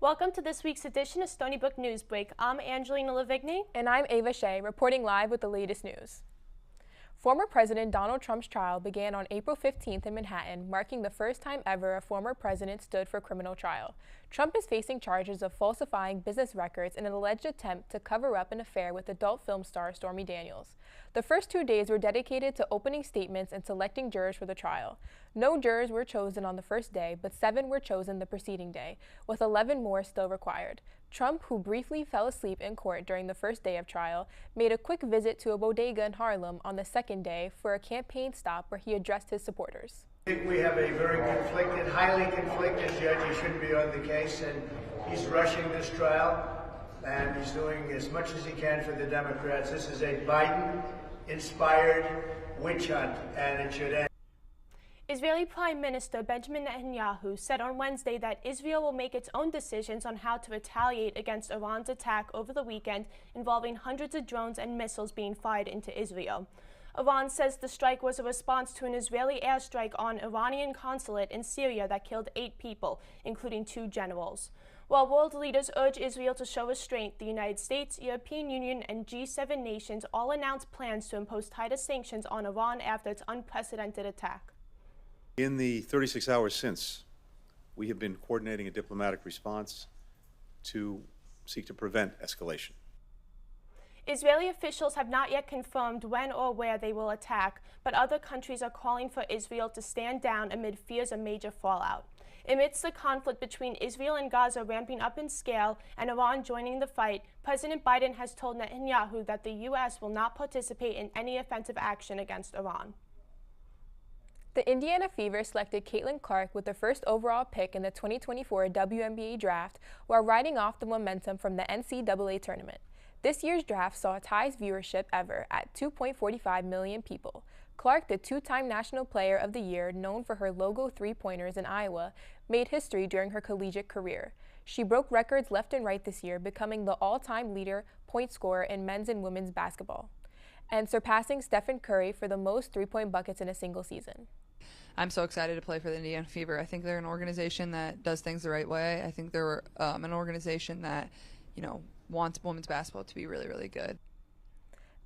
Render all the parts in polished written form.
Welcome to this week's edition of Stony Brook Newsbreak. I'm Angelina Lavigny. And I'm Ava Shea, reporting live with the latest news. Former President Donald Trump's trial began on April 15th in Manhattan, marking the first time ever a former president stood for criminal trial. Trump is facing charges of falsifying business records in an alleged attempt to cover up an affair with adult film star Stormy Daniels. The first 2 days were dedicated to opening statements and selecting jurors for the trial. No jurors were chosen on the first day, but 7 were chosen the preceding day, with 11 more still required. Trump, who briefly fell asleep in court during the first day of trial, made a quick visit to a bodega in Harlem on the second day for a campaign stop where he addressed his supporters. I think we have a very conflicted, highly conflicted judge. He shouldn't be on the case, and he's rushing this trial, and he's doing as much as he can for the Democrats. This is a Biden-inspired witch hunt, and it should end. Israeli Prime Minister Benjamin Netanyahu said on Wednesday that Israel will make its own decisions on how to retaliate against Iran's attack over the weekend involving hundreds of drones and missiles being fired into Israel. Iran says the strike was a response to an Israeli airstrike on Iranian consulate in Syria that killed 8 people, including 2 generals. While world leaders urge Israel to show restraint, the United States, European Union, and G7 nations all announced plans to impose tighter sanctions on Iran after its unprecedented attack. In the 36 hours since, we have been coordinating a diplomatic response to seek to prevent escalation. Israeli officials have not yet confirmed when or where they will attack, but other countries are calling for Israel to stand down amid fears of major fallout. Amidst the conflict between Israel and Gaza ramping up in scale and Iran joining the fight, President Biden has told Netanyahu that the U.S. will not participate in any offensive action against Iran. The Indiana Fever selected Caitlin Clark with the first overall pick in the 2024 WNBA draft while riding off the momentum from the NCAA tournament. This year's draft saw its highest viewership ever at 2.45 million people. Clark, the 2-time National Player of the Year, known for her logo three-pointers in Iowa, made history during her collegiate career. She broke records left and right this year, becoming the all-time leader point scorer in men's and women's basketball, and surpassing Stephen Curry for the most three-point buckets in a single season. I'm so excited to play for the Indiana Fever. I think they're an organization that does things the right way. I think they're an organization that, wants women's basketball to be really, really good.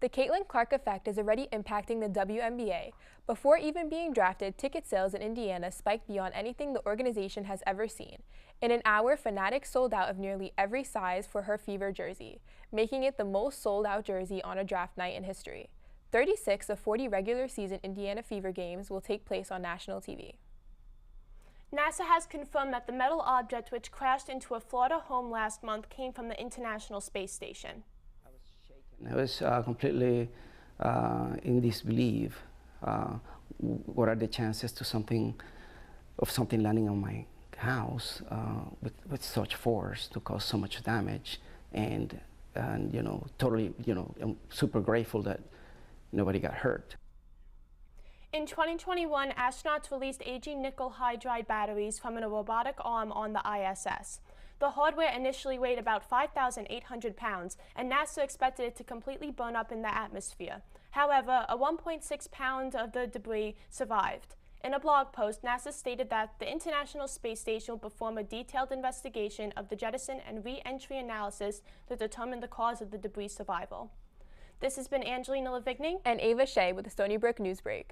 The Caitlin Clark effect is already impacting the WNBA. Before even being drafted, ticket sales in Indiana spiked beyond anything the organization has ever seen. In an hour, Fanatics sold out of nearly every size for her Fever jersey, making it the most sold-out jersey on a draft night in history. 36 of 40 regular season Indiana Fever games will take place on national TV. NASA has confirmed that the metal object which crashed into a Florida home last month came from the International Space Station. I was completely in disbelief. What are the chances to something landing on my house with such force to cause so much damage? And totally, I'm super grateful that nobody got hurt. In 2021, astronauts released aging nickel hydride batteries from a robotic arm on the ISS. The hardware initially weighed about 5,800 pounds, and NASA expected it to completely burn up in the atmosphere. However, a 1.6 pound of the debris survived. In a blog post, NASA stated that the International Space Station will perform a detailed investigation of the jettison and re-entry analysis to determine the cause of the debris survival. This has been Angelina Lavigny and Ava Shea with the Stony Brook Newsbreak.